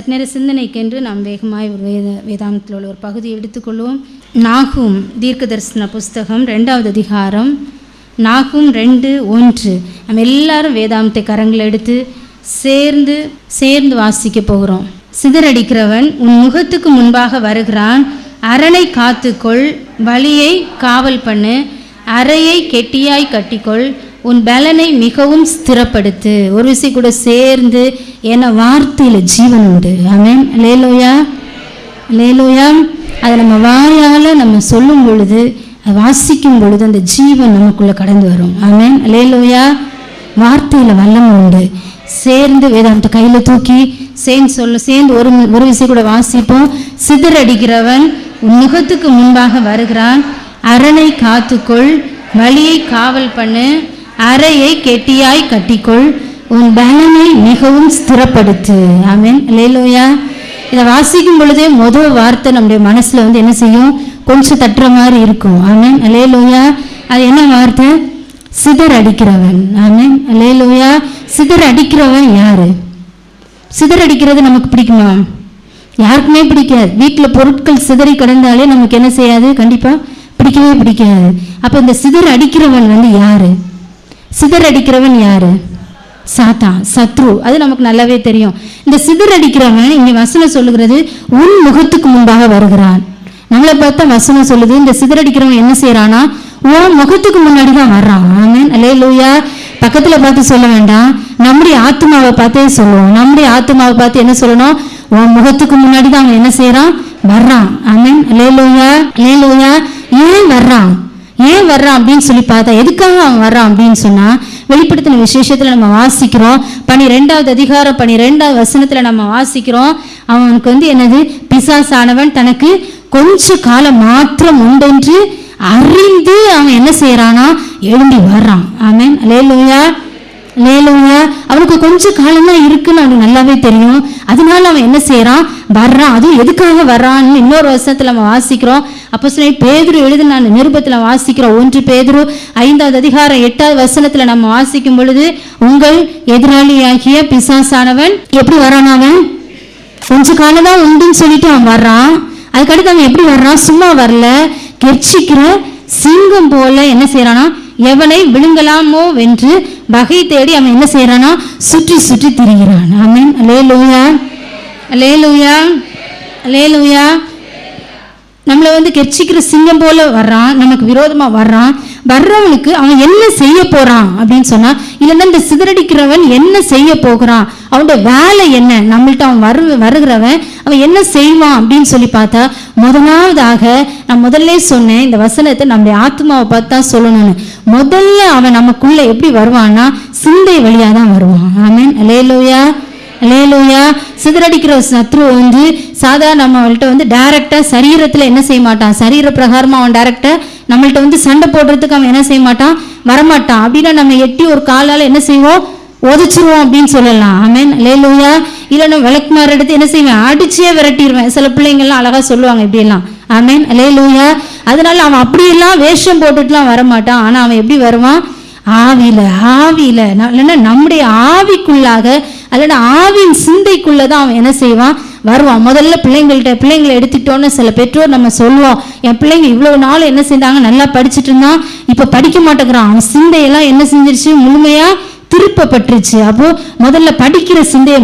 சற்று நேர சிந்தனைக்கென்று நாம் வேகமாய் ஒரு வேதாந்தத்தில் உள்ள ஒரு பகுதியை எடுத்துக்கொள்வோம். நாகூம் தீர்க்க தரிசன புஸ்தகம் 2வது அதிகாரம், நாகூம் 2:1. நம்ம எல்லாரும் வேதாந்தத்தை கரங்களை எடுத்து சேர்ந்து வாசிக்க போகிறோம். சிதறடிக்கிறவன் உன் முகத்துக்கு முன்பாக வருகிறான், அரணை காத்துக்கொள், வழியை காவல் பண்ணு, அறையை கெட்டியாய் கட்டிக்கொள், உன் பலனை மிகவும் ஸ்திரப்படுத்து. ஒரு விஷயம் கூட சேர்ந்து, ஏன்னா வார்த்தையில் ஜீவன் உண்டு. ஆமென், அல்லேலூயா, அல்லேலூயா. அதை நம்ம வாயால் நம்ம சொல்லும் பொழுது, அதை வாசிக்கும் பொழுது அந்த ஜீவன் நமக்குள்ளே கடந்து வரும். ஆமென், அல்லேலூயா. வார்த்தையில் வல்லமை உண்டு. சேர்ந்து வேதாந்த கையில் தூக்கி சேர்ந்து ஒரு விஷயம் கூட வாசிப்போம். சிதறடிக்கிறவன் உன் முகத்துக்கு முன்பாக வருகிறான், அரணை காத்துக்கொள், வழியை காவல் பண்ணு, அறையை கெட்டியாய் கட்டிக்கொள், உன் பலனை மிகவும் ஸ்திரப்படுத்து. ஆமென், அல்லேலூயா. இதை வாசிக்கும் பொழுதே முதல் வார்த்தை நம்முடைய மனசுல என்ன செய்யும்? கொஞ்சம் தட்டுற மாதிரி இருக்கும். ஆமென், அல்லேலூயா. அது என்ன வார்த்தை? சிதறடிக்கிறவன். ஆமென், அல்லேலூயா. சிதறடிக்கிறவன் யாரு? சிதறடிக்கிறது நமக்கு பிடிக்குமா? யாருக்குமே பிடிக்காது. வீட்டில் பொருட்கள் சிதறி கிடந்தாலே நமக்கு என்ன செய்யாது? கண்டிப்பாக பிடிக்கவே பிடிக்காது. அப்போ இந்த சிதறடிக்கிறவன் யாரு? சிதறடிக்கிறவன் யாரு? சாத்தான், சத்ரு. அது நமக்கு நல்லாவே தெரியும். இந்த சிதறடிக்கிறவன் இங்கே வசனம் சொல்லுகிறது, உன் முகத்துக்கு முன்பாக வருகிறான். நம்மளை பார்த்தா வசனம் சொல்லுது, இந்த சிதறடிக்கிறவன் என்ன செய்யறானா? உன் முகத்துக்கு முன்னாடி தான் வர்றான். ஆமென், அல்லேலூயா. பக்கத்துல பார்த்து சொல்ல வேண்டாம், நம்முடைய ஆத்மாவை பார்த்தே சொல்லுவோம். நம்முடைய ஆத்மாவை பார்த்து என்ன சொல்லணும்? உன் முகத்துக்கு முன்னாடி தான் அவன் என்ன செய்யறான்? வர்றான். ஆமென், அல்லேலூயா, அல்லேலூயா. ஏன் வர்றான் அப்படின்னு சொல்லி பார்த்தா, எதுக்காக அவன் வர்றான் அப்படின்னு சொன்னா, வெளிப்படுத்தின விசேஷத்துல நம்ம வாசிக்கிறோம். 12வது அதிகாரம் 12வது வசனத்துல நம்ம வாசிக்கிறோம், அவனுக்கு என்னது? பிசாசானவன் தனக்கு கொஞ்ச காலம் மாத்திரம் உண்டென்று அறிந்து அவன் என்ன செய்யறானா? எழும்பி வர்றான். ஆமென், அல்லேலூயா, அல்லேலூயா. அவனுக்கு கொஞ்ச காலம் தான் இருக்குன்னு அவனுக்கு நல்லாவே தெரியும். அதனால அவன் என்ன செய்யறான்? வர்றான். அதுவும் எதுக்காக வர்றான்னு இன்னொரு வசனத்துல நம்ம வாசிக்கிறோம். அப்போஸ்தலன் பேதுரு எழுதின நிருபத்துல வாசிக்கிறோம். 1 பேதுரு 5வது அதிகாரம் 8வது வசனத்துல நம்ம வாசிக்கும் பொழுது, உங்கள் எதிராளியாகிய பிசாசானவன் எப்படி வரான்? அவன் கொஞ்ச காலம் தான் உண்டுன்னு சொல்லிட்டு அவன் வர்றான். அதுக்கடுத்து அவன் எப்படி வர்றான்? சும்மா வரல, கெர்ச்சிக்கிற சிங்கம் போல என்ன செய்யறானா? எவனை விழுங்கலாமோ வென்று வகை தேடி அவன் என்ன செய்யறானா? சுற்றி சுற்றி திரிகிறான். ஆமென், அல்லேலூயா, அல்லேலூயா, அல்லேலூயா. நம்மளை கெர்ச்சிக்கிற சிங்கம் போல வர்றான், நமக்கு விரோதமா வர்றான். வர்றவனுக்கு அவன் என்ன செய்ய போறான் அப்படின்னு சொன்னா, இல்லைன்னா இந்த சிதறடிக்கிறவன் என்ன செய்ய போகிறான், அவனுடைய வேலை என்ன, நம்மள்ட்ட அவன் வருகிறவன் அவன் என்ன செய்வான் அப்படின்னு சொல்லி பார்த்தா, முதலாவதாக நான் முதல்ல சொன்னேன், இந்த வசனத்தை நம்முடைய ஆத்மாவை பார்த்தா சொல்லணும்னு. முதல்ல அவன் நமக்குள்ள எப்படி வருவான்னா, சிந்தை வழியா தான் வருவான். ஆமென், அல்லேலூயா, அல்லேலூயா. சிதறடிக்கிற சத்ரு சாதாரண நம்மள்ட்ட டைரக்டா சரீரத்துல என்ன செய்ய மாட்டான்? சரீர பிரகாரமா அவன் டைரக்டா நம்மள்ட்ட சண்டை போடுறதுக்கு அவன் என்ன செய்ய மாட்டான்? வரமாட்டான். அப்படின்னா நம்ம எட்டி ஒரு காலால என்ன செய்வோம்? உதச்சிருவோம் அப்படின்னு சொல்லலாம். ஆமென், அல்லேலூயா. இல்லை நம்ம விளக்குமாறு எடுத்து என்ன செய்வேன்? அடிச்சே விரட்டிடுவேன். சில பிள்ளைங்கள்லாம் அழகா சொல்லுவாங்க இப்படியெல்லாம். ஆமென், அல்லேலூயா. அதனால அவன் அப்படியெல்லாம் வேஷம் போட்டுட்டுலாம் வரமாட்டான். ஆனா அவன் எப்படி வருவான்? ஆவியில இல்லைன்னா நம்முடைய ஆவிக்குள்ளாக, அல்லனா ஆவின் சிந்தைக்குள்ளதான் அவன் என்ன செய்வான்? வருவான். முதல்ல பிள்ளைங்களை எடுத்துட்டோன்னு சில பெற்றோர் நம்ம சொல்லுவோம், என் பிள்ளைங்க இவ்வளவு நாள் என்ன செஞ்சாங்க? நல்லா படிச்சுட்டு இருந்தான், இப்ப படிக்க மாட்டேங்கிறான். அவன் சிந்தையெல்லாம் என்ன செஞ்சிருச்சு? முழுமையா திருப்பப்பட்டுருச்சு. அப்போ முதல்ல படிக்கிற சிந்தையை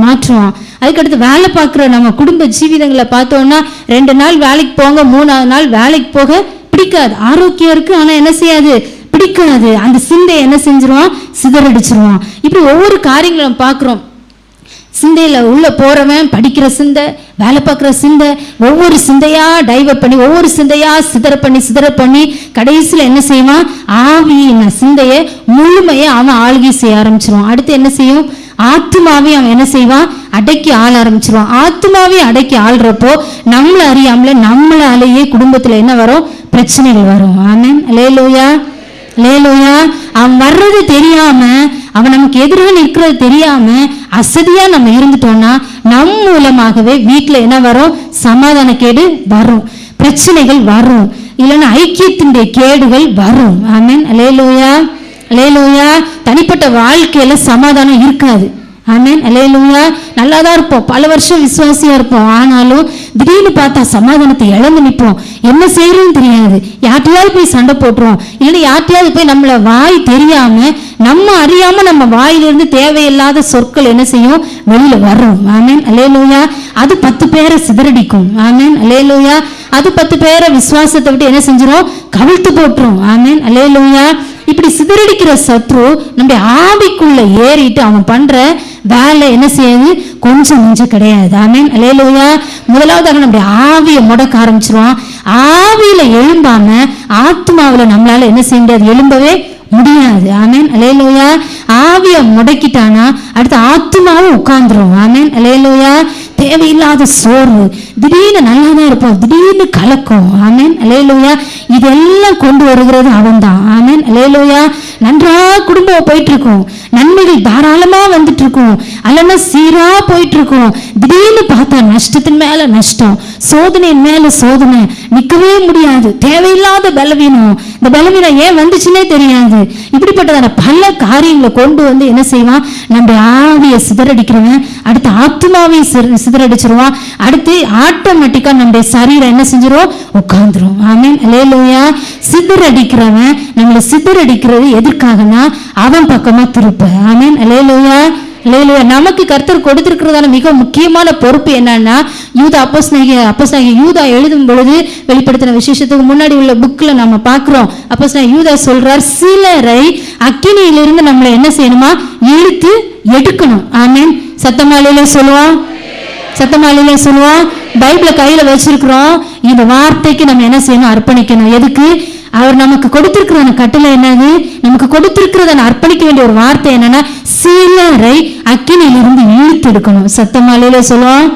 மாற்றுவான். அதுக்கடுத்து வேலை பார்க்குற நம்ம குடும்ப ஜீவிதங்களை பார்த்தோம்னா, 2 நாள் வேலைக்கு போங்க, 3ஆவது நாள் வேலைக்கு போக பிடிக்காது. ஆரோக்கியம் இருக்கு, ஆனா என்ன செய்யாது? பிடிக்காது. அந்த சிந்தையை என்ன செஞ்சிருவான்? சிதறடிச்சிருவான். இப்படி ஒவ்வொரு காரியங்களும் பார்க்குறோம். சிந்தையில உள்ள போறவன் படிக்கிற சிந்தை, வேலை பார்க்குற சிந்தை, ஒவ்வொரு சிந்தையா டைவர்ட் பண்ணி, ஒவ்வொரு சிந்தையா சிதற பண்ணி கடைசியில் என்ன செய்வான்? ஆவியின் சிந்தையை முழுமையை அவன் ஆளுகை செய்ய ஆரம்பிச்சிருவான். அடுத்து என்ன செய்யும்? ஆத்மாவே அவன் என்ன செய்வான்? அடக்கி ஆள ஆரம்பிச்சிருவான். ஆத்மாவே அடக்கி ஆள்றப்போ நம்மள அறியாமல நம்மளாலேயே குடும்பத்துல என்ன வரும்? பிரச்சனைகள் வரும். ஆமென், அல்லேலூயா, அல்லேலூயா. அவன் வர்றது தெரியாம, அவன் நமக்கு எதிராக நிற்கிறது தெரியாம அசதியா நம்ம இருந்துட்டோம்னா, நம் மூலமாகவே வீட்டுல என்ன வரும்? சமாதான கேடு வரும், பிரச்சனைகள் வரும், இல்லைன்னா ஐக்கியத்தினுடைய கேடுகள் வரும். ஆமென், அல்லேலூயா, அல்லேலூயா. தனிப்பட்ட வாழ்க்கையில சமாதானம் இருக்காது. ஆமென். அல்லேலூயா. நல்லா தான் இருப்போம், பல வருஷம் விசுவாசியா இருப்போம். ஆனாலும் திடீர்னு பார்த்தா சமாதானத்தை இழந்து நிற்போம். என்ன செய்யறதுன்னு தெரியாது. யார்ட்டையாவது போய் சண்டை போட்டுருவோம், இல்லைன்னா யார்ட்டையாவது போய் நம்மள வாய் தெரியாம நம்ம அறியாம நம்ம வாயிலிருந்து தேவையில்லாத சொற்கள் என்ன செய்யும், வெளியில வரும். ஆமென். அல்லேலூயா. அது 10 பேரை சிதறடிக்கும். ஆமென். அல்லேலூயா. அது 10 பேரை விசுவாசத்தை விட்டு என்ன செஞ்சிடும், கவிழ்த்து போட்டுரும். ஆமென். அல்லேலூயா. இப்படி சிதறடிக்கிற சத்ரு நம்முடைய ஆவிக்குள்ள ஏறிட்டு அவன் பண்ற வேலை என்ன செய்யுது, கொஞ்சம் நெஞ்சம் கிடையாது. ஆமென். அல்லேலூயா. முதலாவதாக நம்முடைய ஆவியை முடக்க ஆரம்பிச்சிருவான். ஆவியில எழும்பாம ஆத்மாவில நம்மளால என்ன செய்ய முடியாது, எழும்பவே முடியாது. ஆமென். அல்லேலூயா. ஆவியை முடக்கிட்டானா அடுத்து ஆத்மாவும் உட்கார்ந்துரும். ஆமென். அல்லேலூயா. தேவையில்லாத சோர்வு, திடீர்னு நல்லா தான் இருப்போம், திடீர்னு கலக்கம். ஆமென். அல்லேலூயா. இதெல்லாம் கொண்டு வருகிறது அவன் தான். ஆமென். அல்லேலூயா. நன்றாக குடும்பம் போயிட்டு இருக்கும், நன்மைகள் தாராளமா வந்துட்டு இருக்கும், அல்லனா சீரா போயிட்டு இருக்கும். திடீர்னு பார்த்தா நஷ்டத்தின் மேல நஷ்டம், சோதனையின் மேல சோதனை, நிற்கவே முடியாது. தேவையில்லாத பலவீனம், இந்த பலவீனம் ஏன் வந்துச்சுன்னே தெரியாது. இப்படிப்பட்டதான பல காரியங்களை கொண்டு வந்து என்ன செய்வான், நம்ம ஆவியை சிதறடிக்கிறவன் அடுத்து ஆத்மாவை சிதறடிச்சிருவான். அடுத்து ஆட்டோமேட்டிக்கா நம்முடைய சரீரம் என்ன செஞ்சிரும், உட்கார்ந்துரும். ஆமென். அல்லேலூயா. சிதறடிக்கிறவன் நம்மளை சிதறடிக்கிறது எதற்காகனா அவன் பக்கமா திருப்ப. ஆமென். அல்லேலூயா. அல்லேலூயா. நமக்கு கர்த்தர் கொடுத்திருக்கிறதான மிக முக்கியமான பொறுப்பு என்னன்னா, யூதா அப்போஸ்தலனாகிய யூதா எழுதும் பொழுது வெளிப்படுத்தின விசேஷத்துக்கு முன்னாடி உள்ள புக்ல நம்ம பார்க்கிறோம். அப்போஸ்தலனாகிய யூதா சொல்றார், சிலரை அக்கினியிலிருந்து நம்மளை என்ன செய்யணுமா, இழுத்து எடுக்கணும். ஆமென். சத்தமாலையிலே சொல்லுவோம், சத்தமாலையிலே சொல்லுவோம். பைபிளை கையில வச்சிருக்கிறோம். இந்த வார்த்தைக்கு நம்ம என்ன செய்யணும், அர்ப்பணிக்கணும். எதுக்கு? அவர் நமக்கு கொடுத்திருக்கிற கட்டளை என்னது, நமக்கு கொடுத்திருக்கிறத அர்ப்பணிக்க வேண்டிய ஒரு வார்த்தை என்னன்னா, சிலரை அக்கினியிலிருந்து இழுத்து எடுக்கணும். சத்தமாலையிலே சொல்லுவோம்,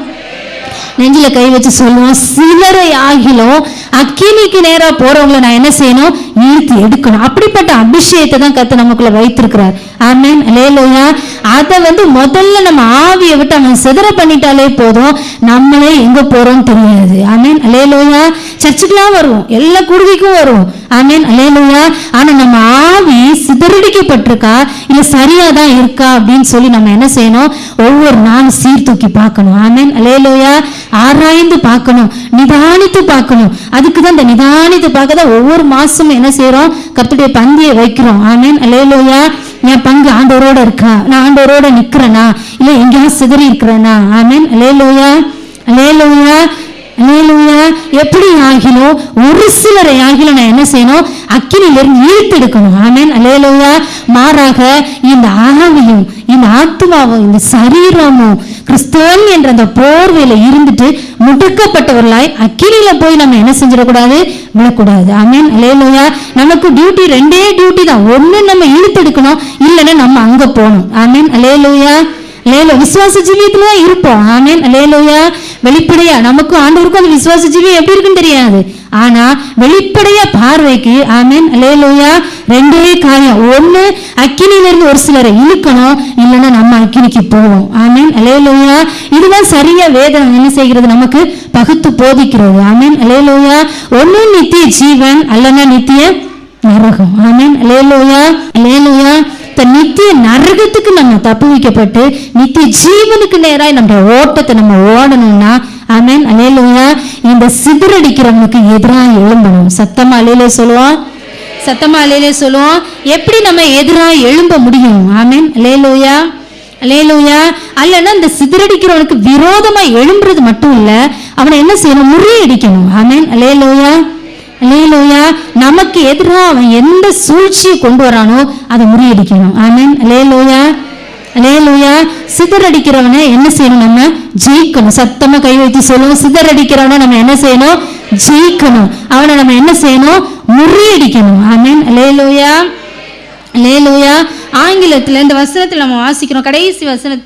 நெஞ்சில கை வச்சு சொல்லுவோம், சிலரை ஆகிலும் அக்கினிக்கு நேரா போறவங்களை நான் என்ன செய்யணும், இழுத்து எடுக்கணும். அப்படிப்பட்ட அபிஷேகத்தை தான் கர்த்தர் நமக்குள்ள வைத்திருக்கிறார். ஆமென். அல்லேலூயா. அதை முதல்ல நம்ம ஆவியை விட்டு அவன் சிதற பண்ணிட்டாலே போதும், நம்மளே எங்க போறோம்னு தெரியாது. ஆமென். அல்லேலூயா. சர்ச்சுக்கெல்லாம் வருவோம், எல்லா குடுவைக்கும் வருவோம். ஆமென். அல்லேலூயா. ஆனா நம்ம ஆவி சிதறடிக்கப்பட்டிருக்கா இல்ல சரியா தான் இருக்கா அப்படின்னு சொல்லி நம்ம என்ன செய்யணும், ஒவ்வொரு நாளும் சீர்தூக்கி பார்க்கணும். ஆமென். அல்லேலூயா. ஆராய்ந்து பார்க்கணும், நிதானித்து பார்க்கணும். அதுக்கு தான் இந்த நிதானித்து பார்க்க தான் ஒவ்வொரு மாசமும் என்ன செய்யறோம், கர்த்தருடைய பந்தியை வைக்கிறோம். ஆமென். அல்லேலூயா. என் பங்கு ஆண்டவரோட இருக்கா, நான் ஆண்டவரோட நிக்கிறேனா இல்ல எங்கேயாவது சிதறி இருக்கிறேனா? ஆமென். அல்லேலூயா. அல்லேலூயா. அல்லேலூயா. எப்படி ஆகிலும் ஒரு சிலரை ஆகிலும் நான் என்ன செய்யணும், அக்கினியிலிருந்து இழுத்து எடுக்கணும். ஆமென். அல்லேலூயா. மாறாக இந்த ஆவியும் இந்த ஆத்மாவும் இந்த சரீரமும் கிறிஸ்தவன் என்ற அந்த போர்வையில இருந்துட்டு முடக்கப்பட்டவர்களாய் அக்கினியில போய் நம்ம என்ன செஞ்சிடக்கூடாது, விழக்கூடாது. ஆமென். அல்லேலூயா. நமக்கு டியூட்டி, ரெண்டே டியூட்டி தான். ஒண்ணு நம்ம இழுத்தெடுக்கணும், இல்லைன்னா நம்ம அங்க போகணும். ஆமென். அல்லேலூயா. விசுவாச ஜீவியத்துல தான் இருப்போம். ஆமென். அல்லேலூயா. வெளிப்படையா நமக்கும் ஆண்டவருக்கும் அந்த விசுவாச ஜீவியம் எப்படி இருக்குன்னு தெரியாது. ஆனா வெளிப்படையா பார்வைக்கு ஆமென். அல்லேலூயா. ரெண்டே காரியம், ஒண்ணு அக்கினியில இருந்து ஒரு சிலரை இழுக்கணும், இல்லைன்னா நம்ம அக்கினிக்கு போவோம். ஆமென். அல்லேலூயா. இதுதான் சரியா வேதம் என்ன செய்கிறது, நமக்கு பகுத்து போதிக்கிறது. ஆமென். அல்லேலூயா. ஒண்ணு நித்திய ஜீவன், அல்லனா நித்திய நரகம். ஆமென். அல்லேலூயா. அல்லேலூயா. நித்திய நரகத்துக்கு நம்ம தப்பு வைக்கப்பட்டு நித்திய ஜீவனுக்கு நேராக நம்ம ஓட்டத்தை நம்ம ஓடணும்னா ஆமென். அல்லேலூயா. இந்த சிதறடிக்கிறவனுக்கு எதிராக எழும்பணும். சத்தமா அல்லேலூயா சொல்லுவோம், சத்தமா அல்லேலூயா சொல்லுவோம். எப்படி நம்ம எதிராக எழும்ப முடியும்? ஆமென். அல்லேலூயா. அல்லேலூயா. அல்லனா இந்த சிதறடிக்கிறவனுக்கு விரோதமா எழும்புறது மட்டும் இல்ல, அவனை என்ன செய்யணும், முறியடிக்கணும். ஆமென். அல்லேலூயா. அல்லேலூயா. நமக்கு எதிராக அவன் எந்த சூழ்ச்சியை கொண்டு வரானோ அதை முறியடிக்கணும். ஆமென். அல்லேலூயா. அல்லேலூயா. சிதறடிக்கிறவனை என்ன செய்யணும், நம்ம ஜெயிக்கணும். சத்தமா கை வைத்து சொல்லுவோம், சிதறடிக்கிறவனை நம்ம என்ன செய்யணும், ஜெயிக்கணும். அவனை நம்ம என்ன செய்யணும், முறியடிக்கணும். ஆமென். அல்லேலூயா. அல்லேலூயா. ஆங்கிலத்தில் இந்த வசனத்தில் நம்ம வாசிக்கிறோம்,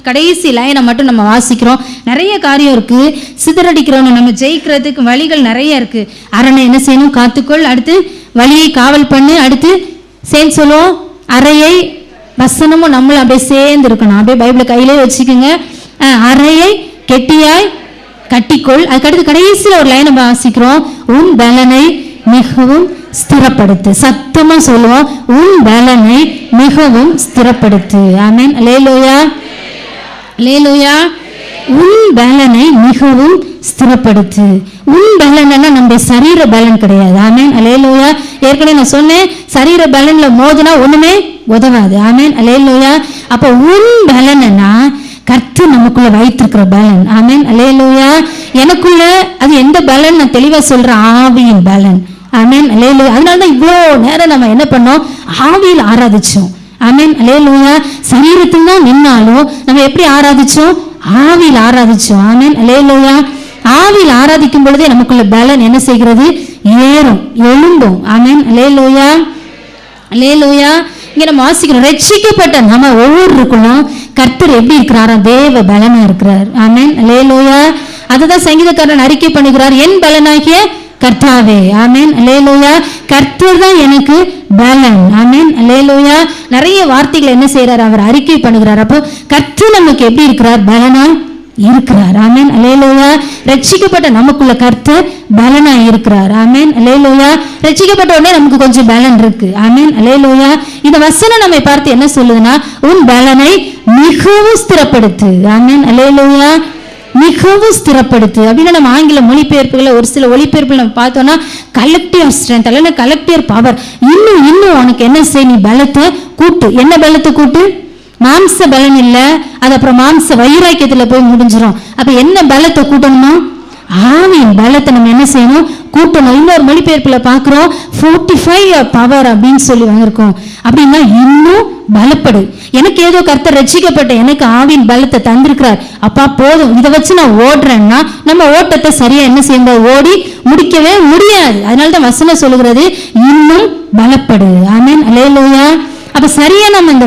கடைசி லைனை மட்டும் நம்ம வாசிக்கிறோம். நிறைய காரியம் இருக்கு. சிதறடிக்கிறவனை நம்ம ஜெயிக்கிறதுக்கு வழிகள் நிறைய இருக்கு. அரணை என்ன செய்யணும், காத்துக்கொள். அடுத்து வழியை காவல் பண்ணு. அடுத்து சேர்ந்து சொல்லுவோம், அறையை வசனமும் நம்மளும் அப்படியே சேர்ந்து இருக்கணும். அப்படியே பைபிளை கையிலே வச்சுக்கோங்க. அறையை கெட்டியாய் கட்டிக்கொள். அதுக்கடுத்து கடைசியில் ஒரு லைனை வாசிக்கிறோம், உன் பலனை மிகவும் ஸ்திரப்படுத்து. சத்தமா சொல்லுவோம், உன் பலனை மிகவும் ஸ்திரப்படுத்து. ஆமென். அல்லேலூயா. அல்லேலூயா. உன் பலனை மிகவும் ஸ்திரப்படுத்து. உன் பலன்னா நம்ம சரீர பலன் கிடையாது. ஆமென், அல்லேலூயா. ஏற்கனவே நான் சொன்னேன், சரீர பலன்ல மோதினா ஒண்ணுமே உதவாது. ஆமென், அல்லேலூயா. அப்ப உன் பலன்னா கர்த்தர் நமக்குள்ள வைத்திருக்கிற பலன். ஆமென், அல்லேலூயா. எனக்குள்ள அது எந்த பலன் நான் தெளிவா சொல்றேன், ஆவியின் பலன். ஆமென், அல்லேலூயா. அதனாலதான் இவ்வளோ நேரம் நம்ம என்ன பண்ணோம், ஆவியில் ஆராதிச்சோம். ஆமென், அல்லேலூயா. சரீரத்தில் தான் நின்னாலும் நம்ம எப்படி ஆராதிச்சோம், ஆவியில் ஆராதிச்சோம். ஆமென், அல்லேலூயா. ஆவியில் ஆராதிக்கும் பொழுதே நமக்குள்ள பலன் என்ன செய்கிறது, ஏறும், எழும்பும். ஆமென், அல்லேலூயா, அல்லேலூயா. இங்க நம்ம வாசிக்கிறோம், ரட்சிக்கப்பட்ட நம்ம ஒவ்வொருவருக்குள்ளும் கர்த்தர் எப்படி இருக்கிறாரா, தேவ பலனா இருக்கிறார். ஆமென், அல்லேலூயா. அதுதான் சங்கீதக்காரன் அறிக்கை பண்ணுகிறார், என் பலனாகிய கர்த்தாவே. ஆமென், அல்லேலூயா. கர்த்தர் தான் எனக்கு பலன். ஆமென், அல்லேலூயா. நிறைய வார்த்தைகளை என்ன செய்யறார், அவர் அறிக்கை பண்ணுகிறார். அப்போ கர்த்தர் நமக்கு எப்படி இருக்கிறார், பலனா இருக்கிறார். ஆமென், அல்லேலூயா. ரட்சிக்கப்பட்ட நமக்குள்ள கர்த்தர் பலனா இருக்கிறார். ஆமென், அல்லேலூயா. ரட்சிக்கப்பட்ட உடனே நமக்கு கொஞ்சம் பலன் இருக்கு. ஆமென், அல்லேலூயா. இந்த வசனம் நம்மை பார்த்து என்ன சொல்லுதுன்னா, உன் பலனை மிகவும் ஸ்திரப்படுத்து. ஆமென், அல்லேலூயா. மிகவும் ஸ்திரப்படுத்து அப்படின்னா நம்ம ஆங்கில மொழிபெயர்ப்புகளை ஒரு சில ஒளிபெயர்ப்புகள் நம்ம பார்த்தோம்னா கலெக்டிவ் ஸ்ட்ரென்த் அல்ல கலெக்டிவ் பவர், இன்னும் உனக்கு என்ன செய், நீ பலத்தை கூட்டு. என்ன பலத்தை கூட்டு, மாம்ச பலன் இல்ல, அது அப்புறம் மாம்ச வைராக்கியத்துல போய் முடிஞ்சிடும். அப்ப என்ன பலத்தை கூட்டணுமா, ஆவியின் பலத்தை நம்ம என்ன செய்யணும், கூட்டணும். இன்னொரு மொழிபெயர்ப்புல பாக்குறோம் 45 பவர் அப்படின்னு சொல்லி வந்திருக்கோம். அப்படின்னா இன்னும் பலப்படு. எனக்கு ஏதோ கர்த்தர் ரட்சிக்கப்பட்ட எனக்கு ஆவியின் பலத்தை தந்திருக்கிறார், அப்பா போதும் இதை வச்சு நான் ஓடுறேன்னா நம்ம ஓட்டத்தை சரியா என்ன செய்ய ஓடி முடிக்கவே முடியாது. அதனாலதான் வசனம் சொல்லுகிறது, இன்னும் பலப்படு. ஆமென், அல்லேலூயா. அப்ப சரியா நம்ம இந்த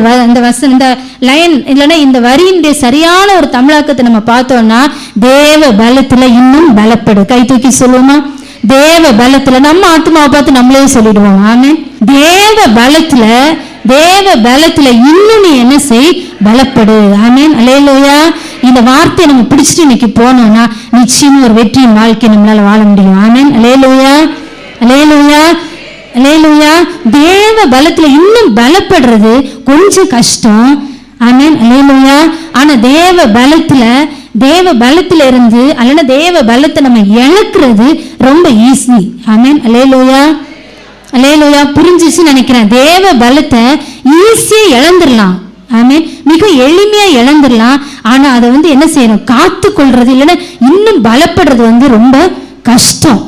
லைன் இல்லைன்னா இந்த வரியினுடைய சரியான ஒரு தமிழாக்கத்தை நம்ம பார்த்தோம்னா, தேவ பலத்துல இன்னும் பலப்படு. கை தூக்கி சொல்லுவோமா, தேவ பலத்துல. நம்ம ஆத்மாவை பார்த்து நம்மளே சொல்லிடுவோம். ஆமென், தேவ பலத்துல இன்னும் நீ என்ன செய், பலப்படு. ஆமென், அல்லேலூயா. இந்த வார்த்தையை நம்ம பிடிச்சிட்டு இன்னைக்கு போனோம்னா நிச்சயம் ஒரு வெற்றியின் வாழ்க்கை நம்மளால வாழ முடியும். ஆமென், அல்லேலூயா, அல்லேலூயா, அல்லேலூயா. தேவ பலத்துல இன்னும் பலப்படுறது கொஞ்சம் கஷ்டம். ஆமென், அல்லேலூயா. ஆனா தேவ பலத்துல இருந்து அல்லனா தேவ பலத்தை நம்ம இழக்கிறது ரொம்ப ஈஸி. ஆமென், அல்லேலூயா, அல்லேலூயா. புரிஞ்சிச்சு நினைக்கிறேன். தேவ பலத்தை ஈஸியா இழந்துடலாம். ஆமென், மிக எளிமையா இழந்துடலாம். ஆனா அதை என்ன செய்யணும், காத்து கொள்றது இல்லைன்னா இன்னும் பலப்படுறது ரொம்ப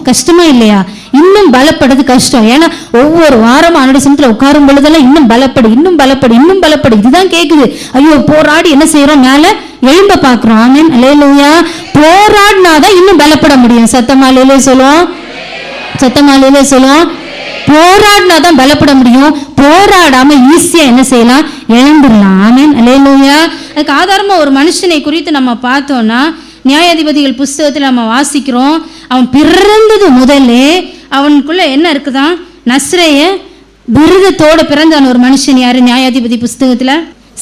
கஷ்டமா இல்லையா, இன்னும் பலப்படுறது கஷ்டம். ஏன்னா ஒவ்வொரு வாரமும் அவனுடைய சமயத்துல உட்காரும் பொழுதெல்லாம் இன்னும் பலப்படு இதுதான் கேக்குது. ஐயோ போராடி என்ன செய்யறோம், மேல எழும்ப பாக்குறோம். ஆமென், அல்லேலூயா. போராடினாதான் இன்னும் பலப்பட முடியும். சத்தமாலையிலே சொல்லுவோம், போராடினாதான் பலப்பட முடியும். போராடாம ஈஸியா என்ன செய்யலாம், இழந்துடலாம். ஆமென், அல்லேலூயா. அதுக்கு ஆதாரமா ஒரு மனுஷனை குறித்து நம்ம பார்த்தோம்னா, நியாயாதிபதிகள் புஸ்தகத்தில் நம்ம வாசிக்கிறோம், அவன் பிறந்தது முதலே அவனுக்குள்ள என்ன இருக்குதான், நஸ்ரேய விருதத்தோட பிறந்தான் ஒரு மனுஷன். யாரு, நியாயாதிபதி புஸ்தகத்துல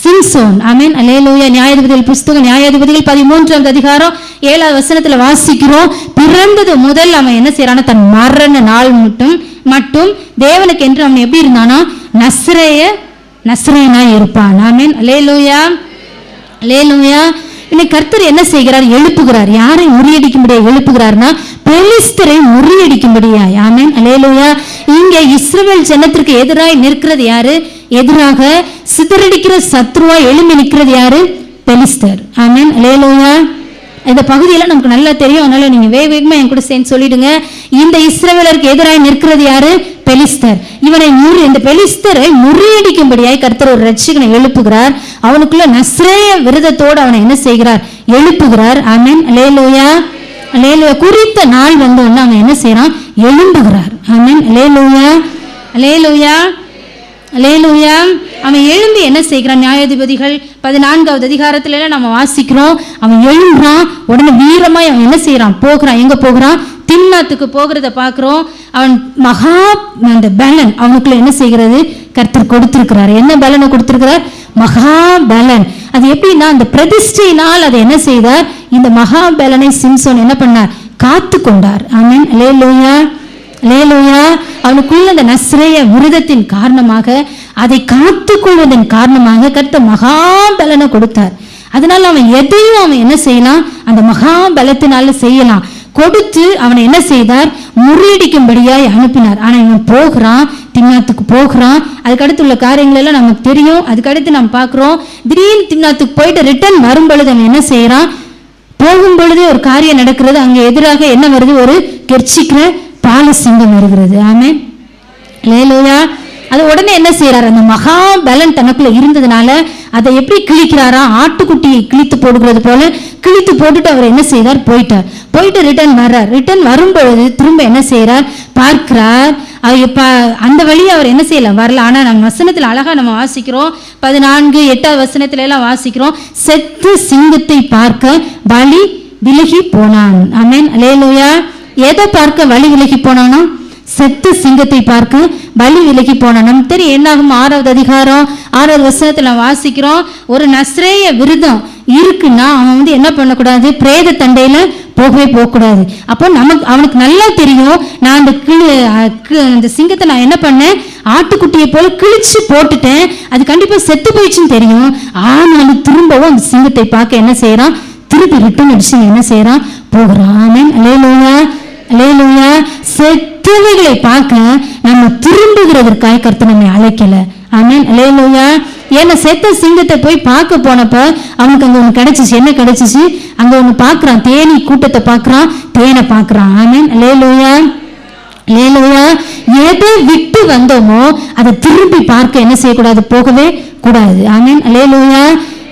சிம்சோன். ஆமென், அல்லேலூயா. நியாயாதிபதிகள் புஸ்தகம் நியாயாதிபதிகள் 13ஆம் அதிகாரம் 7ஆவது வசனத்துல வாசிக்கிறோம், பிறந்தது முதல் அவன் என்ன செய்யறானா, தன் மரண நாள் மட்டும் தேவனுக்கு என்று அவன் எப்படி இருந்தானா, நஸ்ரேயனா இருப்பான். ஆமென், அல்லேலூயா, அல்லேலூயா. இன்னைக்கு கர்த்தர் என்ன செய்கிறார், எழுப்புகிறார். யாரை முறியடிக்கும்படியா எழுப்புகிறார்னா, பெலிஸ்தரை முறியடிக்கும்படியா. ஆமென், அல்லேலூயா. இங்க இஸ்ரவேல் ஜனத்திற்கு எதிராய் நிற்கிறது யாரு, எதிராக சிதறடிக்கிற சத்ருவா எழும்பி நிற்கிறது யாரு, பெலிஸ்தர். ஆமென், அல்லேலூயா. இந்த பகுதியெல்லாம் நமக்கு நல்லா தெரியும். அதனால நீங்க வேகமா என் கூட சேர்ந்து சொல்லிடுங்க. இந்த இஸ்ரவேலருக்கு எதிராய் நிற்கிறது யாரு, பெலிஸ்தர். இந்த பெலிஸ்தரை முறியடிக்கும்படியாய் கர்த்தர் ஒரு ரட்சகனை எழுப்புகிறார். அவனுக்குள்ள நஸ்ரேய விரதத்தோடு அவனை என்ன செய்கிறார், எழுப்புகிறார். ஆமென், அல்லேலூயா, அல்லேலூயா. குறித்த நாள் வந்தோன்னா அவன் என்ன செய்யறான், எழும்புகிறார். ஆமென், அல்லேலூயா, அல்லேலூயா, அல்லேலூயா. அவன் எழும்பி என்ன செய்கிறான், நியாயாதிபதிகள் 14ஆவது அதிகாரத்துல நம்ம வாசிக்கிறோம், அவன் எழும்புறான். உடனே வீரமாய் அவன் என்ன செய்யறான், போகிறான். எங்க போகிறான், திம்னாத்துக்கு போகிறத பார்க்கிறோம். அவன் அந்த பலன் அவனுக்குள்ள என்ன செய்கிறது, கர்த்தர் கொடுத்திருக்கிறார். என்ன பலனை கொடுத்திருக்கிறார், மகா பலன். அது எப்படின்னா, அந்த பிரதிஷ்டையினால் அதை என்ன செய்தார், இந்த மகா பலனை சிம்சோன் என்ன பண்ணார், காத்து கொண்டார். ஆமென், அல்லேலூயா, அல்லேலூயா. அவனுக்குள்ள அந்த நஸ்ரேய விரதத்தின் காரணமாக, அதை காத்து கொள்வதன் காரணமாக கர்த்தர் மகா பலனை கொடுத்தார். அதனால அவன் எதையும் அவன் என்ன செய்யலாம், அந்த மகா பலத்தினால செய்யலாம். கொடுத்து அவனை என்ன செய்தார், முறியடிக்கும்படியாய் அனுப்பினார். ஆனா இவன் போகிறான், திம்னாத்துக்கு போகிறான். அதுக்கடுத்து உள்ள காரியங்கள் எல்லாம் நமக்கு தெரியும். அதுக்கடுத்து நம்ம பார்க்கிறோம், திடீர்னு திம்னாத்துக்கு போயிட்டு ரிட்டர்ன் வரும் பொழுது அவன் என்ன செய்யறான், போகும் பொழுது ஒரு காரியம் நடக்கிறது. அங்க எதிராக என்ன வருது, ஒரு கெர்ச்சிக்கிற பாலசிங்கம் வருகிறது. ஆமென், அல்லேலூயா. அது உடனே என்ன செய்யறாரு, அந்த மகா பலன் தனக்குள்ள இருந்ததுனால அதை எப்படி கிழிக்கிறாரா, ஆட்டுக்குட்டியை கிழித்து போடுகிறது போல கிழித்து போட்டுட்டு அவர் என்ன செய்தார், போயிட்டு ரிட்டர்ன் வர்றார். ரிட்டர்ன் வரும்பொழுது திரும்ப என்ன செய்யறார், பார்க்கிறார். அந்த வழியை அவர் என்ன செய்யல, வரல. ஆனா நம்ம வசனத்துல அழகா நம்ம வாசிக்கிறோம், 14:8 வசனத்துல எல்லாம் வாசிக்கிறோம், செத்த சிங்கத்தை பார்க்க வழி விலகி போனான். ஆமென், அல்லேலூயா. எதை பார்க்க வழி விலகி போனானா, செத்த சிங்கத்தை பார்க்க வழி விலகி போனான். நமக்கு தெரியும் என்னாகும், 6வது அதிகாரம் 6வது வசனத்துல வாசிக்கிறோம், ஒரு நஸ்ரேய விருதம் இருக்குன்னா அவன் என்ன பண்ணக்கூடாது, பிரேத தண்டையில போகக்கூடாது. அப்போ அவனுக்கு நல்லா தெரியும், நான் அந்த சிங்கத்தை நான் என்ன பண்ணேன், ஆட்டுக்குட்டியை போல கிழிச்சு போட்டுட்டேன், அது கண்டிப்பா செத்து போயிடுச்சுன்னு தெரியும். ஆனாலும் திரும்பவும் அந்த சிங்கத்தை பார்க்க என்ன செய்யறான், திருப்பி ரிட்டர்ன் அடிச்சு என்ன செய்யறான், போகிறான். ஆமென், அல்லேலூயா, அல்லேலூயா. செத்தவைகளை பார்க்க நம்ம திரும்புகிறதற்காக கர்த்தர் நம்மை அழைக்கல. ஆமென், அல்லேலூயா. ஏன்னா செத்த சிங்கத்தை போய் பார்க்க போனப்ப அவனுக்கு அங்க ஒண்ணு கிடைச்சிச்சு. என்ன கிடைச்சிச்சு, அங்க ஒண்ணு பார்க்கறான், தேனி கூட்டத்தை பார்க்கறான், தேனை பார்க்கறான். ஆமென், அல்லேலூயா, அல்லேலூயா. எதை விட்டு வந்தோமோ அதை திரும்பி பார்க்க என்ன செய்யக்கூடாது, போகவே கூடாது. ஆமென், அல்லேலூயா,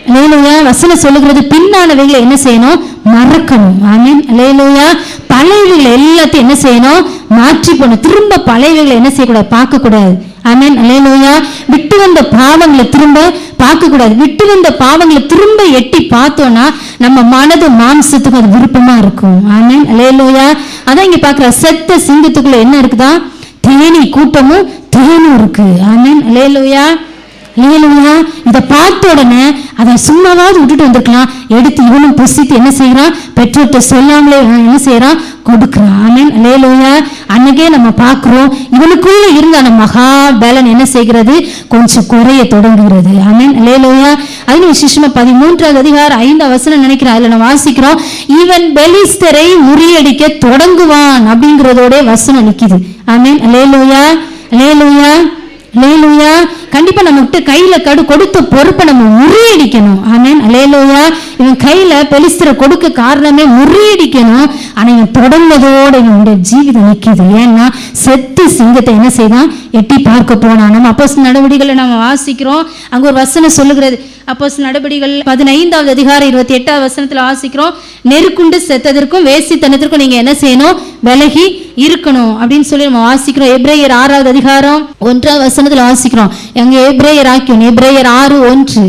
அல்லேலூயா. வசனம் சொல்லுகிறது, பின்னானவைகளை என்ன செய்யணும், மறக்கணும். ஆமென், அல்லேலூயா. பழையவைகளை எல்லாத்தையும் என்ன செய்யணும், மாற்றி போகணும். திரும்ப பழையவைகளை என்ன செய்யக்கூடாது, பார்க்க கூடாது. ஆமென், அல்லேலூயா. விட்டு வந்த பாவங்களை திரும்ப பார்க்க கூடாது. விட்டு வந்த பாவங்களை திரும்ப எட்டி பார்த்தோம்னா நம்ம மனது மாம்சத்துக்கு அது விருப்பமா இருக்கும். ஆமென், அல்லேலூயா. அதான் இங்க பார்க்கிற செத்த சிங்கத்துக்குள்ள என்ன இருக்குதா, தேனி கூட்டமும் தேனும் இருக்கு. ஆமென், அல்லேலூயா, அல்லேலூயா. இதை பார்த்த உடனே அதை சும்மாவாவது விட்டுட்டு வந்திருக்கலாம், எடுத்து இவனும் புசித்து என்ன செய்யறான், பெற்றோர்கிட்ட சொல்லாமலே என்ன செய்யறான், கொடுக்குறான். ஆமென், அல்லேலூயா. அன்னைக்கே நம்ம பார்க்கிறோம், இவனுக்குள்ள இருந்த அந்த மகா பலன் என்ன செய்கிறது, கொஞ்சம் குறைய தொடங்குகிறது. ஆமென், அல்லேலூயா. அது விசேஷமா 13வது அதிகாரம் 5வது வசனம் நினைக்கிறேன், அதுல நம்ம வாசிக்கிறோம், இவன் பெலிஸ்தரை முறியடிக்க தொடங்குவான் அப்படிங்கிறதோட வசனம் நிக்குது. ஆமென், அல்லேலூயா, அல்லேலூயா, அல்லேலூயா. கண்டிப்பா நம்ம கையில கொடுத்த பொறுப்பை நம்ம முறியடிக்கணும். ஆமென், அல்லேலூயா. இவன் கையில பெலிஸ்தரை கொடுக்க காரணமே முறியடிக்கணும். ஆனா இவன் தொடர்ந்ததோட இவனுடைய ஜீவிதம் நிக்குது. ஏன்னா செத்து சிங்கத்தை என்ன செய்தான், எட்டி பார்க்க போனான். நம்ம அப்போஸ்தலர் நடவடிக்கைகளை நம்ம வாசிக்கிறோம், அங்க ஒரு வசனம் சொல்லுகிறது. அப்போஸ்தலர் நடவடிக்கைகள் 15வது அதிகாரம் 28வது வசனத்துல வாசிக்கிறோம், நெருக்குண்டு செத்ததற்கும் வேசித்தனத்திற்கும் நீங்க என்ன செய்யணும், விலகி இருக்கணும் அப்படின்னு சொல்லி நம்ம வாசிக்கிறோம். எபிரேயர் 6வது அதிகாரம் 1வது வசனத்துல வாசிக்கிறோம். அங்க எபிரேயர் ஆக்கியோன், எபிரேயர் 6:1,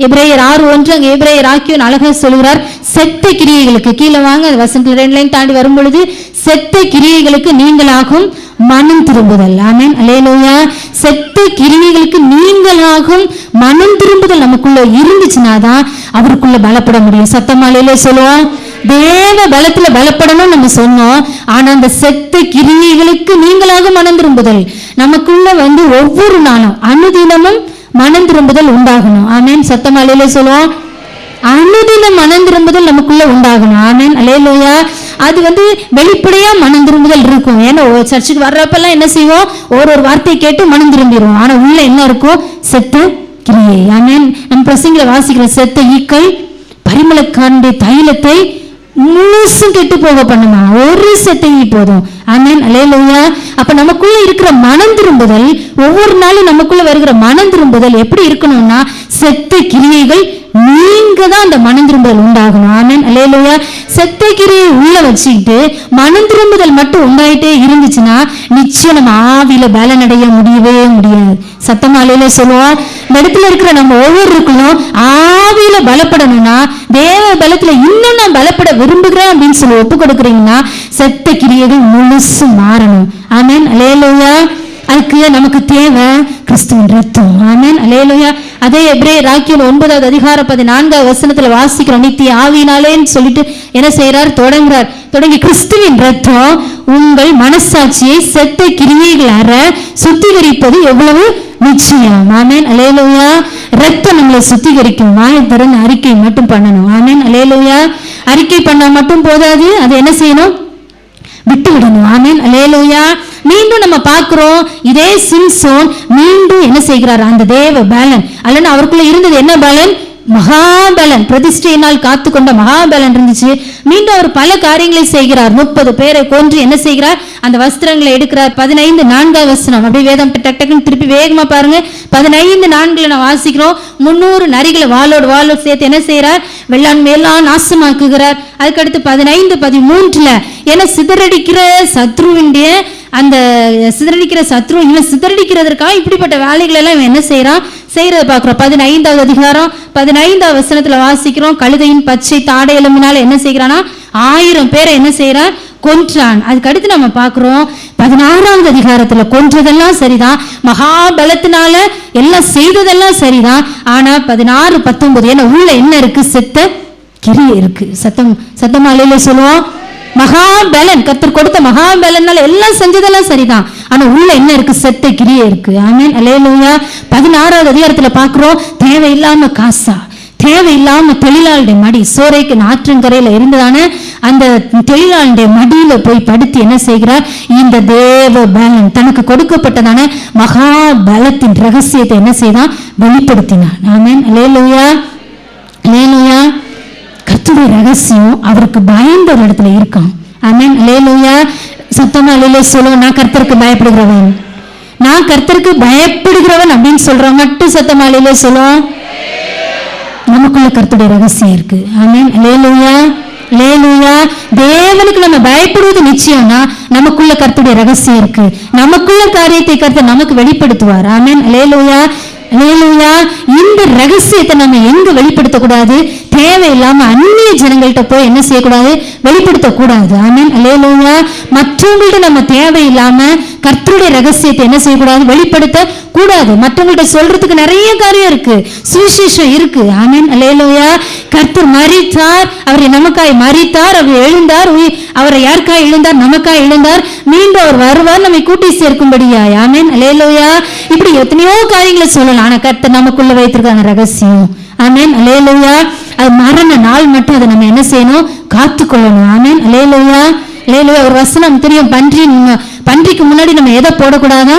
எபிரேயர் 6:1 அங்க எபிரேயர் ஆக்கியோன் அழகா சொல்லுகிறார், செத்த கிரியைகளுக்கு கீழே வாங்க, அந்த வசனத்துல 2 லைன் தாண்டி வரும் பொழுது, செத்த கிரியைகளுக்கு நீங்களாகும் மனம் திரும்புதல். ஆமென், அல்லேலூயா. செத்த கிரியைகளுக்கு நீங்களாகும் மனம் திரும்புதல் நமக்குள்ள இருந்துச்சுனாதான் அவருக்குள்ள பலப்பட முடியும். சத்தமாலையில சொல்லுவோம், தேவ பலத்துல பலப்படணும் நம்ம சொன்னோம். ஆனா அந்த செத்த கிரியைகளுக்கு நீங்களாக மனம் திரும்புதல் நமக்குள்ள ஒவ்வொரு நாளும் அனுதினமும் மனம் திரும்புதல் உண்டாகணும். ஆமென், சத்தமாலையில சொல்லுவோம், அனுதினம் மனம் திரும்புதல் நமக்குள்ள உண்டாகணும். ஆமென், அல்லேலூயா. அது வெளிப்படையா மனம் திரும்புதல் இருக்கும். ஏன்னா சர்ச்சுக்கு வர்றப்பெல்லாம் என்ன செய்வோம், ஒரு வார்த்தையை கேட்டு மனம் திரும்பிடுவோம். ஆனா உள்ள என்ன இருக்கும், செத்த கிரியை. ஆமென். நம்ம பிரசங்கில வாசிக்கிற செத்த ஈக்கள் பரிமளக்காரனுடைய தைலத்தை முழுசும் கெட்டு போக பண்ணுமா, ஒரு செத்தையை போதும். ஆமென், அல்லேலூயா. அப்ப நமக்குள்ள இருக்கிற மனம் திரும்புதல், ஒவ்வொரு நாளும் நமக்குள்ள வருகிற மனம் திரும்புதல் எப்படி இருக்கணும்னா, செத்த கிரியைகள் நீங்க தான் அந்த மனம் திரும்புதல் உண்டாகணும். ஆமென், அல்லேலூயா. செத்த கிரியை உள்ள வச்சுக்கிட்டு மனம் திரும்புதல் மட்டும் உண்டாயிட்டே இருந்துச்சுன்னா நிச்சயம் நம்ம ஆவியில பலன் அடைய முடியவே முடியாது. சத்தமா அல்லேலூயா சொல்லுவோம். இந்த இடத்துல இருக்கிற நம்ம ஒவ்வொருக்கும் ஆவியில பலப்படணும்னா, தேவ பலத்துல இன்னும் நான் பலப்பட விரும்புகிறேன் அப்படின்னு சொல்லி ஒப்பு கொடுக்குறீங்கன்னா செத்த கிரியைகள் முழுசு மாறணும். ஆமென், அல்லேலூயா. அதுக்கு நமக்கு தேவை கிறிஸ்துவின் ரத்தம். ஆமென், அல்லேலூயா. அதே எபிரேயர் 9வது அதிகாரம் 14வது வசனத்துல வாசிக்கிறோம், நித்திய ஆவியினாலேன்னு சொல்லிட்டு என்ன செய்யறார், தொடங்கி கிறிஸ்துவின் ரத்தம் உங்கள் மனசாட்சியை செத்த கிரியைகள் அற சுத்திகரிப்பது எவ்வளவு நிச்சயம். ஆமென், அல்லேலூயா. ரத்தம் நம்மளை சுத்திகரிக்கும். வாயை திறந்து அறிக்கை மட்டும் பண்ணணும். ஆமென். அல்லேலூயா. அறிக்கை பண்ணா மட்டும் போதாது, அதை என்ன செய்யணும்? விட்டு விடணும். ஆமென். அல்லேலூயா. மீண்டும் நம்ம பார்க்கிறோம், இதே சிம்சோன் மீண்டும் என்ன செய்கிறார்? அந்த தேவ பேலன் அல்லனா அவருக்குள்ள இருந்தது என்ன பேலன்? மகாபலன், பிரதிஷ்டையினால் காத்து கொண்ட மகாபலன் இருந்துச்சு. மீண்டும் அவர் பல காரியங்களை செய்கிறார். 30 பேரை கொன்று என்ன செய்கிறார்? அந்த வஸ்திரங்களை எடுக்கிறார். 15:4 வசனம் அப்படியே வேதம் டக்குன்னு திருப்பி வேகமா பாருங்க. 15:4 நான் வாசிக்கிறோம். 300 நரிகளை வாளோடு சேர்த்து என்ன செய்யறார்? வெள்ளான் மேலாம் நாசமாக்குகிறார். அதுக்கடுத்து 15:13 என சிதறடிக்கிற சத்ருவினுடைய அந்த சிதறடிக்கிற சத்ரு இவன் சிதறடிக்கிறதற்காக இப்படிப்பட்ட வேலைகள் எல்லாம் இவன் என்ன செய்யறத பார்க்கிறோம். 15வது அதிகாரம் 15வது வசனத்துல வாசிக்கிறோம். கழுதையின் பச்சை தாடை எலும்பினால என்ன செய்கிறானா? 1000 பேரை என்ன செய்யறான்? கொன்றான். அதுக்கு அடுத்து நம்ம பார்க்கிறோம் 16வது அதிகாரத்துல கொன்றதெல்லாம் சரிதான், மகாபலத்தினால எல்லாம் செய்ததெல்லாம் சரிதான். ஆனா 16:19 ஏன்னா உள்ள என்ன இருக்கு? செத்த கிரியை இருக்கு. சத்தமா அல்லேலூயா சொல்லுவோம். மகாபலன், கர்த்தர் கொடுத்த மகாபலனால எல்லாம் செஞ்சதெல்லாம் சரிதான், ஆனா உள்ள என்ன இருக்கு? செத்த கிரியை இருக்கு. ஆமென். அல்லேலூயா. 16வது அதிகாரத்துல பார்க்கிறோம், தேவையில்லாம காசா, தேவையில்லாம தொழிலாளுடைய மடி, சோரைக்கு நாற்றங்கரையில இருந்ததான அந்த தொழிலாளுடைய மடியில போய் படுத்து என்ன செய்கிறார்? இந்த தேவ பலன் தனக்கு கொடுக்கப்பட்டதான மகாபலத்தின் ரகசியத்தை என்ன செய்தான்? வெளிப்படுத்தினான். ஆமென். அல்லேலூயா. அல்லேலூயா. கர்த்தருடைய ரகசியம் அவருக்கு பயந்த ஒரு இடத்துல இருக்கான். ஆமென். அல்லேலூயா. சத்தமா அல்லேலூயா சொல்லுவோம். நான் கர்த்தருக்கு பயப்படுகிறவன், நான் கர்த்தருக்கு பயப்படுகிறவன் அப்படின்னு சொல்றோம் மட்டும் சத்தமா அல்லேலூயா சொல்லுவோம். நமக்குள்ள கர்த்தருடைய ரகசியம் இருக்கு. ஆமென். அல்லேலூயா. அல்லேலூயா. தேவனுக்கு நம்ம பயப்படுவது நிச்சயம்னா நமக்குள்ள கர்த்தருடைய ரகசியம் இருக்கு. நமக்குள்ள காரியத்தை கர்த்தர் நமக்கு வெளிப்படுத்துவார். ஆமென். அல்லேலூயா. அல்லேலூயா. இந்த ரகசியத்தை நம்ம எங்க வெளிப்படுத்தக்கூடாது? தேவையில்லாம அந்நிய ஜனங்கள்கிட்ட போய் என்ன செய்யக்கூடாது? வெளிப்படுத்தக்கூடாது. ஆமென். அல்லேலூயா. மற்றவங்கள்ட்ட நம்ம தேவையில்லாம கர்த்தருடைய ரகசியத்தை என்ன செய்யக்கூடாது? வெளிப்படுத்த கூடாது. மற்றவங்கள்ட்ட சொல்றதுக்கு நிறைய காரியம் இருக்கு, சுவிசேஷம் இருக்கு. ஆமென். அல்லேலூயா. கர்த்தர் மரித்தார், அவர் நமக்காய் மரித்தார், அவர் எழுந்தார். அவரை யாருக்காய் எழுந்தார்? நமக்காய் எழுந்தார். மீண்டும் அவர் வருவார் நம்மை கூட்டி சேர்க்கும்படியாய். ஆமென். அல்லேலூயா. இப்படி எத்தனையோ காரியங்களை சொல்லலாம், ஆனா கர்த்தர் நமக்குள்ள வைத்திருக்கான ரகசியம். ஆமென். அல்லேலூயா. அது மரண நாள் மட்டும் அதை நம்ம என்ன செய்யணும்? காத்துக்கொள்ளணும். ஆமென். அல்லேலூயா. அல்லேலூயா. ஒரு வசனம் தெரியும், பன்றிக்கு முன்னாடி நம்ம எதை போடக்கூடாதா?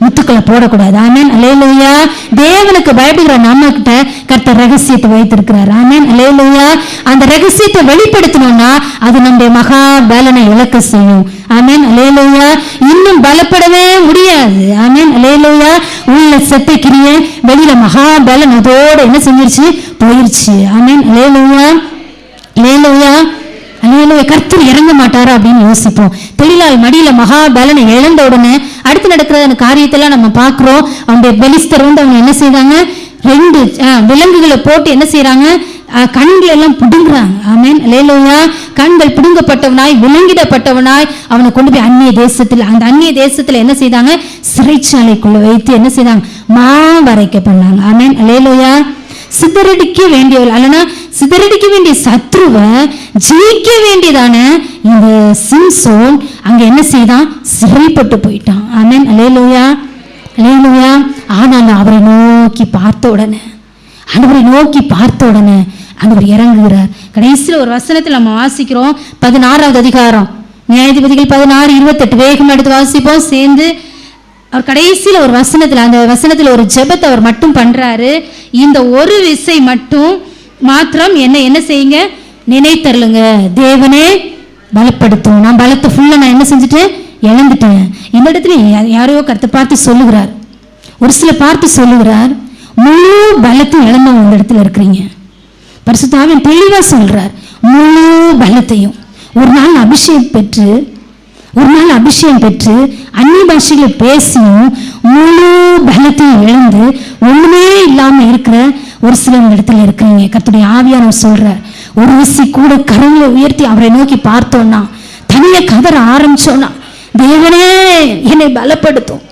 முத்துக்களை போடக்கூடாது. ஆமென். அல்லேலூயா. தேவனுக்கு பயப்படுகிற நம்ம கிட்ட கர்த்தர் ரகசியத்தை வைத்திருக்கிறார். ஆமென். அல்லேலூயா. அந்த ரகசியத்தை வெளிப்படுத்தணும்னா அது நம்முடைய மகாபலனை இழக்க செய்யும். ஆமென். அல்லேலூயா. இன்னும் பலப்படவே முடியாது. ஆமென். அல்லேலூயா. உள்ள செத்த கிரியை வெளியில மகாபலன் அதோட என்ன செஞ்சிருச்சு? போயிருச்சு. ஆமென். அல்லேலூயா. அல்லேலூயா. அல்லேலூயா. கர்த்தர் இறங்க மாட்டாரா அப்படின்னு யோசிப்போம். தொழிலாளி மடியில மகாபலனை இழந்த உடனே அடுத்து நடக்கிற காரியத்தெல்லாம் நம்ம பார்க்கிறோம். அவனுடைய பெலிஸ்தர் வந்து அவங்க என்ன செய்தாங்க? 2 விலங்குகளை போட்டு என்ன செய்யறாங்க? கண்கள் எல்லாம் பிடுங்குறாங்க. ஆமென். அல்லேலூயா. கண்கள் பிடுங்கப்பட்டவனாய் விலங்கிடப்பட்டவனாய் அவனை கொண்டு போய் அந்நிய தேசத்தில், அந்த அந்நிய தேசத்துல என்ன செய்தாங்க? சிறைச்சாலைக்குள்ள வைத்து என்ன செய்தாங்க? மாவரைக்க பண்ணாங்க. ஆமென். அல்லேலூயா. சிதறடிக்க வேண்டியவள் அல்லனா சிதறடிக்க வேண்டிய சத்ருவை ஜெயிக்க வேண்டியதான இந்த சிம்சோன் அங்க என்ன செய்தான்? சிறைப்பட்டு போயிட்டான். ஆமென். அல்லேலூயா. அல்லேலூயா. ஆனால் அவரை நோக்கி பார்த்த உடனே ஆண்டவர் இறங்குகிறார். கடைசியில் ஒரு வசனத்தில் நம்ம வாசிக்கிறோம், 16வது அதிகாரம் நியாயாதிபதிகள் 16:28 வேகம் எடுத்து வாசிப்போம் சேர்ந்து. அவர் கடைசியில் ஒரு வசனத்தில், அந்த வசனத்தில் ஒரு ஜெபத்தை அவர் மட்டும் பண்றாரு. இந்த ஒரு விசை மாத்திரம் என்ன செய்யுங்க? நினைத்தருளுங்க. தேவனே பலப்படுத்தும். நான் பலத்தை ஃபுல்லா நான் என்ன செஞ்சுட்டேன்? இழந்துட்டேன். இந்த இடத்துல யாரையோ கர்த்தர் பார்த்து சொல்லுகிறார், ஒரு சில பார்த்து சொல்லுகிறார், முழு பலத்தையும் இழந்தவங்க இந்த இடத்துல இருக்கிறீங்க. பரிசுத்த ஆவியானவர் தெளிவா சொல்றார், முழு பலத்தையும். ஒரு நாள் அபிஷேகம் பெற்று அந்நிய பாஷைகளை பேசியும் முழு பலத்தையும் இழந்து ஒண்ணுமே இல்லாம இருக்கிற ஒரு சில இடத்துல இருக்கிறீங்க. கர்த்தருடைய ஆவியானவர் சொல்றார், ஒரு விசி கூட கரங்களை உயர்த்தி அவரை நோக்கி பார்த்தோம்னா, தனிய கதற ஆரம்பிச்சோம்னா, தேவனே என்னை பலப்படுத்தும்,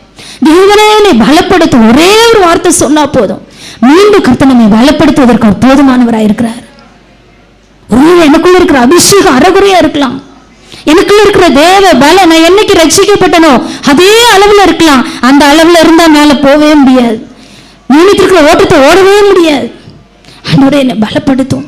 தேவனே என்னை பலப்படுத்தும், ஒரே ஒரு வார்த்தை சொன்னா போதும், மீண்டும் கர்த்தர் நம்மை பலப்படுத்துவதற்கு அவர் போதுமானவராக இருக்கிறார். எனக்குள்ள இருக்கிற அபிஷேகம் அறகுறையா இருக்கலாம், எனக்குள்ள இருக்கிற தேவ பல நான் என்னைக்கு ரட்சிக்கப்பட்டனோ அதே அளவுல இருக்கலாம், அந்த அளவுல இருந்தா மேல போவே முடியாது. நீ ஊழியத்திற்கு ஓட்டத்தை ஓடவே முடியாது. ஆண்டவரே என்னை பலப்படுத்தும்.